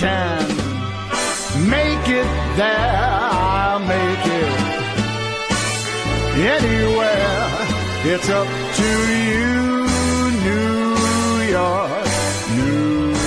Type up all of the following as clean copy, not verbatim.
can make it there, I'll make it anywhere. It's up to you, New York, New York.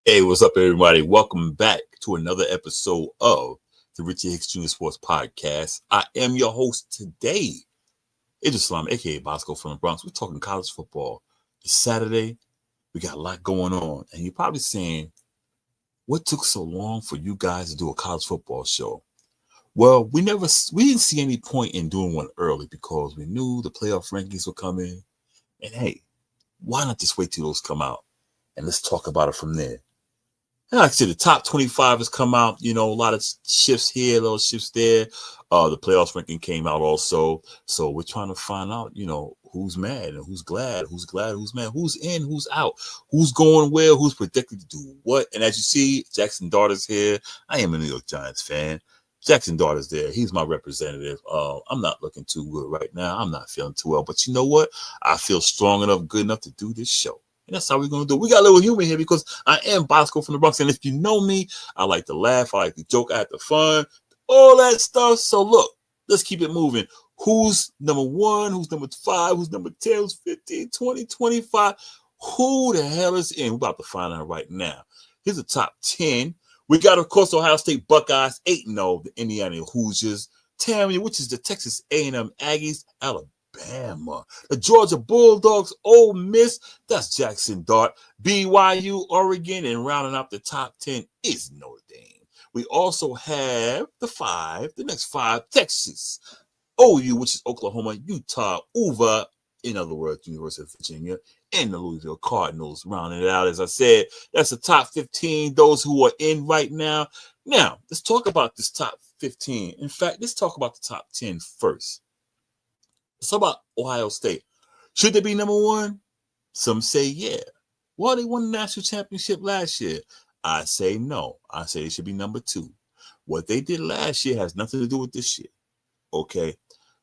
Hey, what's up, everybody? Welcome back to another episode of the Richie Hicks Jr. Sports Podcast. I am your host today, Idris Islam, aka Bosco from the Bronx. We're talking college football. It's Saturday. We got a lot going on. And you're probably saying, what took so long for you guys to do a college football show? Well, we didn't see any point in doing one early because we knew the playoff rankings were coming. And hey, why not just wait till those come out? And let's talk about it from there. And like I said, the top 25 has come out. You know, a lot of shifts here, little shifts there. The playoffs ranking came out also. So we're trying to find out, you know, who's mad and who's glad, who's mad, who's in, who's out, who's going where, who's predicted to do what. And as you see, Jackson Darter's here. I am a New York Giants fan. Jackson Darter's there. He's my representative. I'm not looking too good right now. I'm not feeling too well. But you know what? I feel strong enough, good enough to do this show. And that's how we're going to do it. We got a little humor here because I am Bosco from the Bronx. And if you know me, I like to laugh. I like to joke. I have the fun. All that stuff. So look, let's keep it moving. Who's number 1? Who's number 5? Who's number 10? Who's 15, 20, 25? Who the hell is in? We're about to find out right now. Here's the top 10. We got, of course, Ohio State Buckeyes, 8-0, the Indiana Hoosiers, TAMU, which is the Texas A&M Aggies, Alabama, the Georgia Bulldogs, Ole Miss, that's Jackson Dart, BYU, Oregon, and rounding out the top 10 is Notre Dame. We also have the next five, Texas, OU, which is Oklahoma, Utah, UVA, in other words, University of Virginia, and the Louisville Cardinals. Rounding it out, as I said, that's the top 15, those who are in right now. Now, let's talk about this top 15. In fact, let's talk about the top 10 first. Let's talk about Ohio State. Should they be number 1? Some say yeah. Well, they won the national championship last year. I say no. I say they should be number 2. What they did last year has nothing to do with this year. Okay?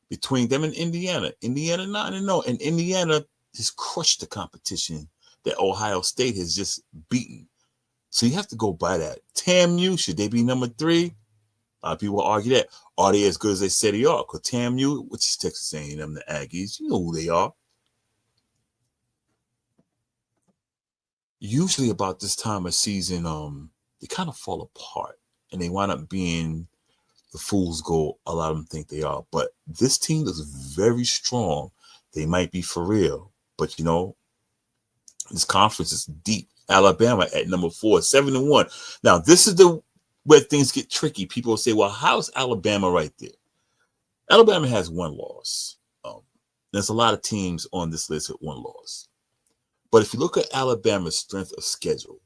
Between them and Indiana 9-0, and Indiana has crushed the competition that Ohio State has just beaten. So you have to go by that. TAMU, should they be number 3? A lot of people argue that. Are they as good as they say they are? Because TAMU, which is Texas A&M, the Aggies, you know who they are. Usually about this time of season, they kind of fall apart. And they wind up being the fool's gold a lot of them think they are. But this team is very strong. They might be for real. But, you know, this conference is deep. Alabama at number 4, 7-1. Now, this is where things get tricky. People will say, well, how's Alabama right there? Alabama has 1 loss. There's a lot of teams on this list with 1 loss. But if you look at Alabama's strength of schedule,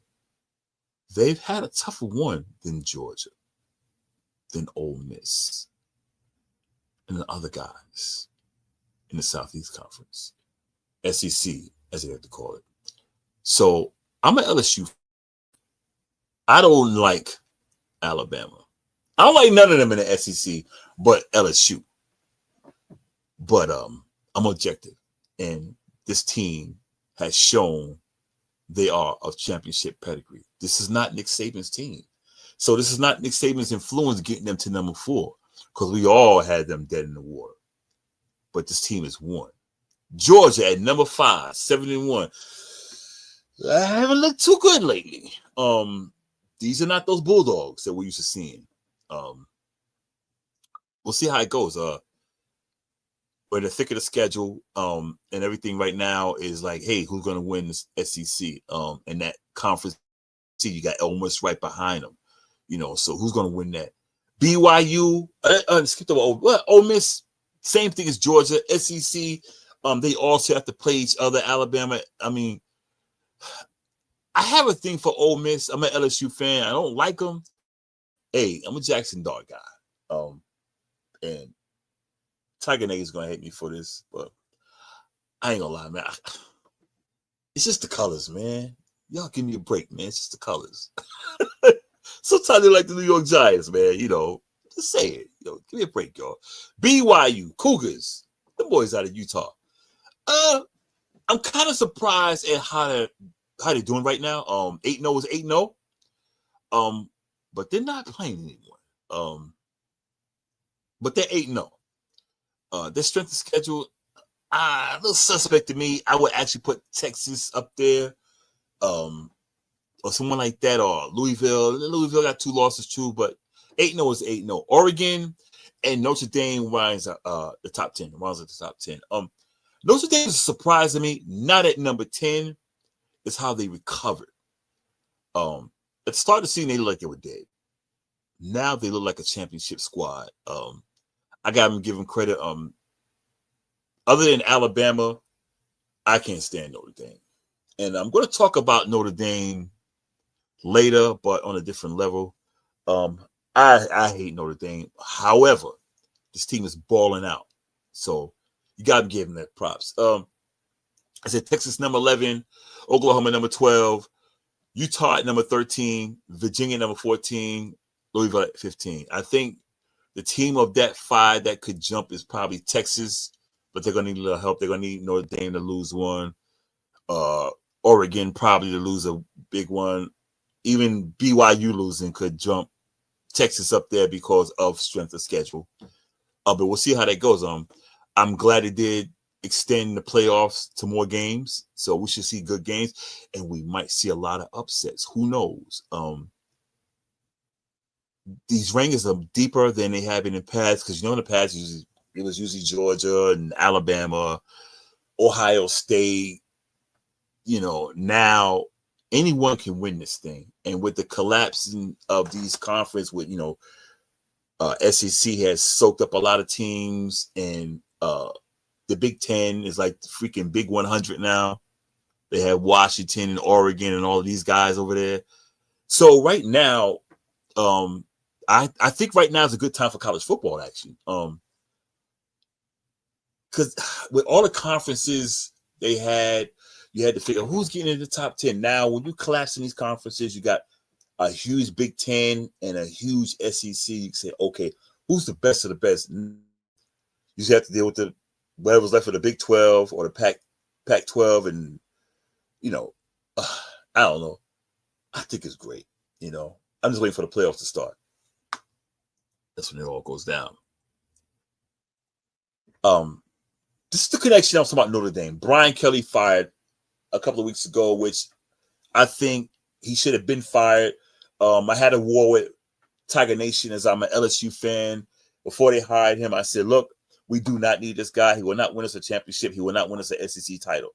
they've had a tougher one than Georgia, than Ole Miss, and the other guys in the Southeast Conference, SEC, as they like to call it. So I'm an LSU. I don't like Alabama. I don't like none of them in the SEC, but LSU. But I'm objective, and this team has shown they are of championship pedigree. This is not Nick Saban's team. So this is not Nick Saban's influence getting them to number 4, because we all had them dead in the water. But this team has won. Georgia at number 5, 7-1. I haven't looked too good lately. These are not those Bulldogs that we're used to seeing. We'll see how it goes. We're in the thick of the schedule, and everything right now is like, hey, who's going to win this SEC? And that conference, see, you got Ole Miss right behind them. So who's going to win that? BYU, skip over. Ole Miss, same thing as Georgia. SEC, they also have to play each other. Alabama, I mean, I have a thing for Ole Miss. I'm an LSU fan. I don't like them. Hey, I'm a Jackson Dart guy. And Tiger Nate is going to hate me for this, but I ain't going to lie, man. It's just the colors, man. Y'all give me a break, man. It's just the colors. Sometimes they like the New York Giants, man. Just say it. Give me a break, y'all. BYU, Cougars, the boys out of Utah. I'm kind of surprised at how they're doing right now. 8-0 is 8-0. But they're not playing anymore. But they're 8-0. Their strength of schedule, a little suspect to me. I would actually put Texas up there, or someone like that, or Louisville. Louisville got 2 losses too, but 8-0 is 8-0. Oregon and Notre Dame runs the top 10. Runs at the top 10. Notre Dame is surprising me. Not at number 10. Is how they recovered. At the start of the season, they looked like they were dead. Now they look like a championship squad. I got to give them credit. Other than Alabama, I can't stand Notre Dame. And I'm going to talk about Notre Dame later, but on a different level. I hate Notre Dame. However, this team is balling out. So you got to give them that props. I said Texas number 11, Oklahoma number 12, Utah at number 13, Virginia number 14, Louisville at 15. I think the team of that 5 that could jump is probably Texas, but they're going to need a little help. They're going to need Notre Dame to lose one. Oregon probably to lose a big one. Even BYU losing could jump Texas up there because of strength of schedule. But we'll see how that goes. I'm glad it did extend the playoffs to more games, so we should see good games, and we might see a lot of upsets. Who knows? These rankings are deeper than they have been in the past, because in the past it was usually Georgia and Alabama, Ohio State. Now anyone can win this thing, and with the collapsing of these conferences, with SEC has soaked up a lot of teams, and the Big Ten is like the freaking Big 100 now. They have Washington and Oregon and all of these guys over there. So right now, I think right now is a good time for college football, actually. Because with all the conferences they had, you had to figure who's getting in the top 10. Now, when you collapse in these conferences, you got a huge Big Ten and a huge SEC. You can say, okay, who's the best of the best? You just have to deal with whatever's left of the Big 12 or the Pac-12, and I don't know. I think it's great. I'm just waiting for the playoffs to start. That's when it all goes down. This is the connection I was talking about. Notre Dame. Brian Kelly fired a couple of weeks ago, which I think he should have been fired. I had a war with Tiger Nation, as I'm an LSU fan. Before they hired him, I said, look, we do not need this guy. He will not win us a championship. He will not win us an SEC title.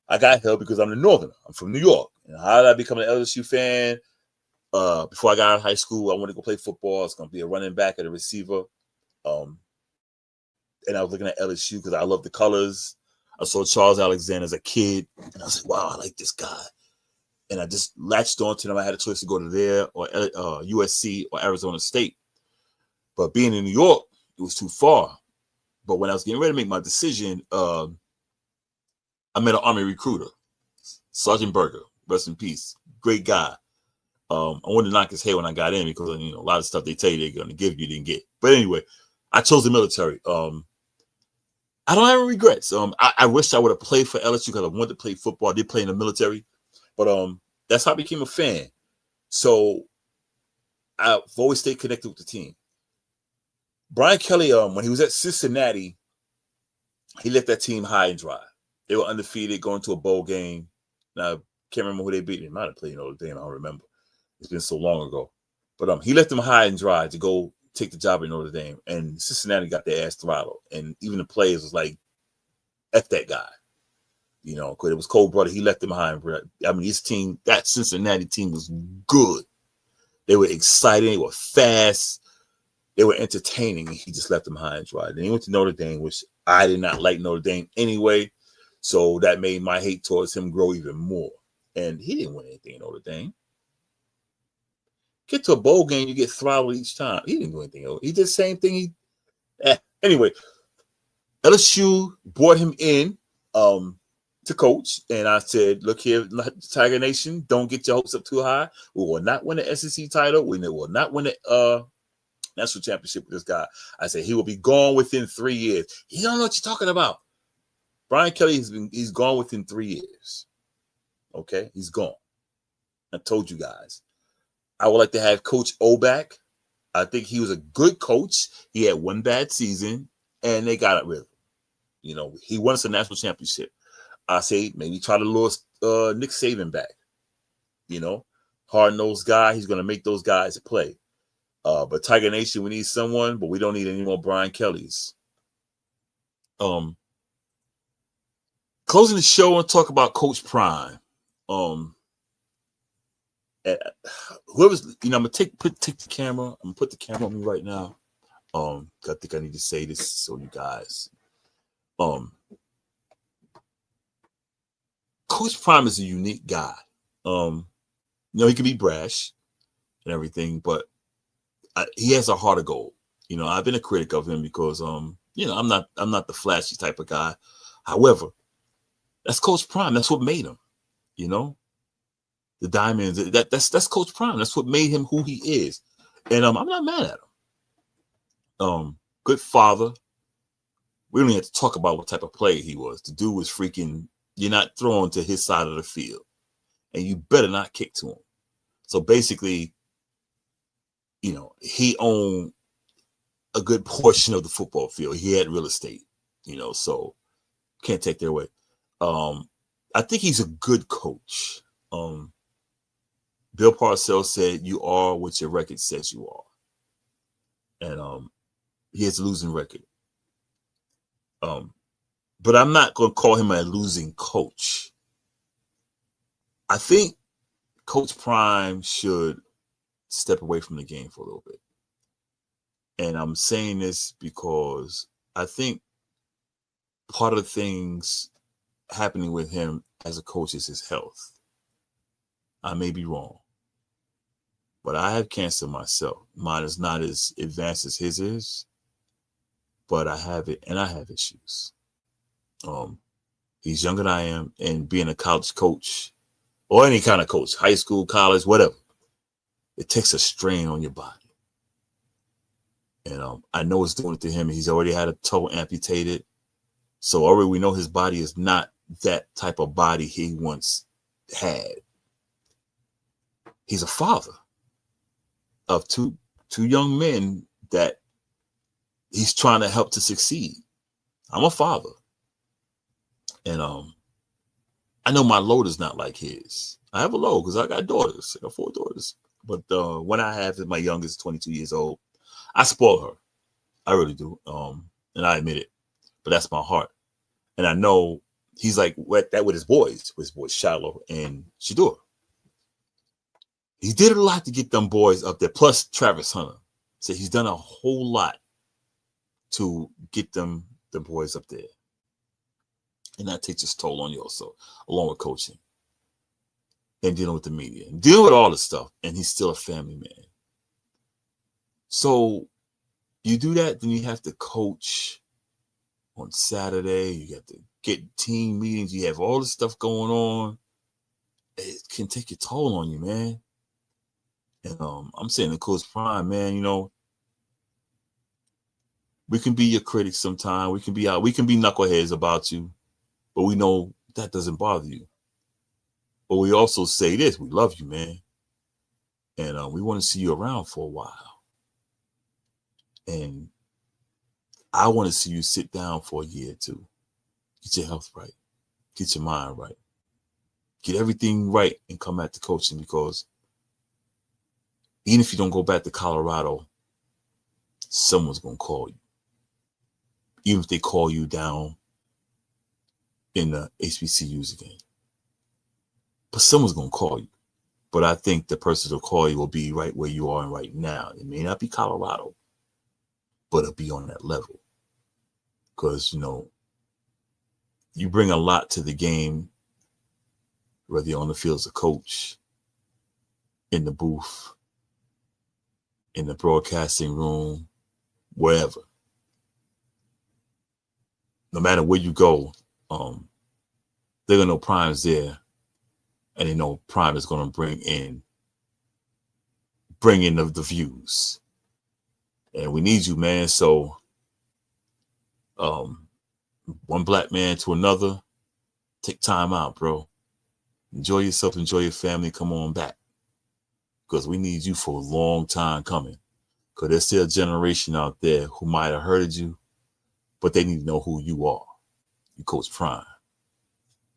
I got help because I'm the Northerner. I'm from New York. And how did I become an LSU fan? Before I got out of high school, I wanted to go play football. I was going to be a running back and a receiver. And I was looking at LSU because I love the colors. I saw Charles Alexander as a kid, and I was like, wow, I like this guy. And I just latched on to them. I had a choice to go to there or USC or Arizona State. But being in New York, it was too far. But when I was getting ready to make my decision, I met an Army recruiter, Sergeant Berger, rest in peace. Great guy. I wanted to knock his head when I got in because, a lot of stuff they tell you they're going to give you didn't get. But anyway, I chose the military. I don't have any regrets. I wish I would have played for LSU because I wanted to play football. I did play in the military. But that's how I became a fan. So I've always stayed connected with the team. Brian Kelly, when he was at Cincinnati, he left that team high and dry. They were undefeated, going to a bowl game. Now, can't remember who they beat. They might have played Notre Dame. I don't remember. It's been so long ago. But he left them high and dry to go take the job at Notre Dame. And Cincinnati got their ass throttled. And even the players was like, F that guy. You know, because it was cold blooded. He left them high and dry. I mean, his team, that Cincinnati team was good. They were exciting. They were fast. They were entertaining. He just left them high and dry. Then he went to Notre Dame, which I did not like Notre Dame anyway. So that made my hate towards him grow even more. And he didn't win anything in Notre Dame. Get to a bowl game, you get throttled each time. He didn't do anything. He did the same thing. Anyway, LSU brought him in to coach. And I said, look here, Tiger Nation, don't get your hopes up too high. We will not win the SEC title. We will not win the national championship with this guy. I said, he will be gone within 3 years. He don't know what you're talking about. Brian Kelly he's gone within 3 years. Okay, he's gone. I told you guys. I would like to have Coach O back. I think he was a good coach. He had one bad season, and they got it with him. You know, he won us a national championship. I say maybe try to lure Nick Saban back. You know, hard-nosed guy. He's going to make those guys play. But Tiger Nation, we need someone, but we don't need any more Brian Kellys. Closing the show and talk about Coach Prime. Whoever's, I'm gonna take the camera. I'm gonna put the camera on me right now. I think I need to say this so you guys. Coach Prime is a unique guy. He can be brash and everything, but he has a heart of gold. I've been a critic of him because I'm not the flashy type of guy. However, that's Coach Prime. That's what made him. The diamonds. That's Coach Prime. That's what made him who he is. And I'm not mad at him. Good father. We don't even have to talk about what type of player he was. The dude was freaking. You're not throwing to his side of the field, and you better not kick to him. So basically, he owned a good portion of the football field. He had real estate, so can't take that away. I think he's a good coach. Bill Parcells said, "You are what your record says you are," and he has a losing record. But I'm not going to call him a losing coach. I think Coach Prime should step away from the game for a little bit. And I'm saying this because I think part of the things happening with him as a coach is his health. I may be wrong, but I have cancer myself. Mine is not as advanced as his is, but I have it, and I have issues. He's younger than I am, and being a college coach or any kind of coach, high school, college, whatever, it takes a strain on your body. And I know it's doing it to him. He's already had a toe amputated. So already we know his body is not that type of body he once had. He's a father of two young men that he's trying to help to succeed. I'm a father. And I know my load is not like his. I have a load because I got daughters. I got 4 daughters. But when I have my youngest, 22 years old, I spoil her. I really do. And I admit it. But that's my heart. And I know he's like that with his boys Shiloh and Shador. He did a lot to get them boys up there, plus Travis Hunter. So he's done a whole lot to get the boys up there. And that takes its toll on you also, along with coaching and dealing with the media and dealing with all this stuff. And he's still a family man. So you do that, then you have to coach on Saturday. You have to get team meetings. You have all this stuff going on. It can take a toll on you, man. And I'm saying to Coach Prime, man, we can be your critics sometimes. We can be knuckleheads about you. But we know that doesn't bother you. But we also say this, we love you, man. And we want to see you around for a while. And I want to see you sit down for a year or two Get your health right. Get your mind right. Get everything right and come back to coaching, because even if you don't go back to Colorado, someone's going to call you. Even if they call you down in the HBCUs again. But someone's going to call you. But I think the person to call you will be right where you are right now. It may not be Colorado, but it'll be on that level. Because, you bring a lot to the game, whether you're on the field as a coach, in the booth, in the broadcasting room, wherever. No matter where you go, they're going to know Prime's there, and they know Prime is going to bring in the views. And we need you, man. So, one black man to another, take time out, bro. Enjoy yourself, enjoy your family, come on back. Because we need you for a long time coming. Because there's still a generation out there who might have heard you, but they need to know who you are. You Coach Prime.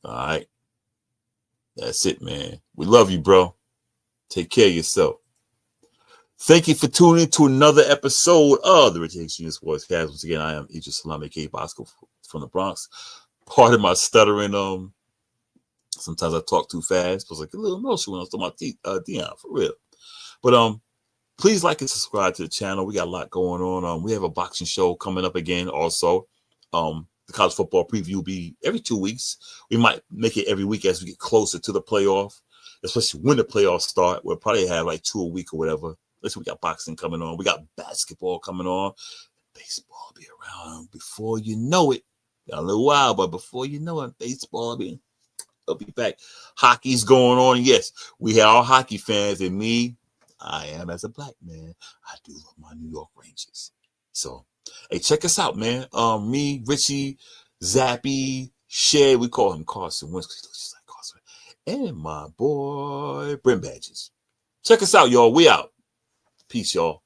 All right? That's it, man. We love you, bro. Take care of yourself. Thank you for tuning in to another episode of the Rich Hicks Jr. Sportscast. Once again, I am Idris Salam, aka Bosco from the Bronx. Pardon my stuttering. Sometimes I talk too fast. I was like a little emotional when I was talking about Dion, for real. But please like and subscribe to the channel. We got a lot going on. We have a boxing show coming up again also. The college football preview will be every 2 weeks. We might make it every week as we get closer to the playoff, especially when the playoffs start. We'll probably have like 2 a week or whatever. Listen, we got boxing coming on. We got basketball coming on. Baseball will be around before you know it. Got a little while, but before you know it, baseball will be back. Hockey's going on. Yes, we have our hockey fans, and me, I am as a black man. I do love my New York Rangers. So, hey, check us out, man. Me, Richie, Zappy, Shed, we call him Carson Wentz because he looks just like Carson, and my boy Brent Badges. Check us out, y'all. We out. Peace, y'all.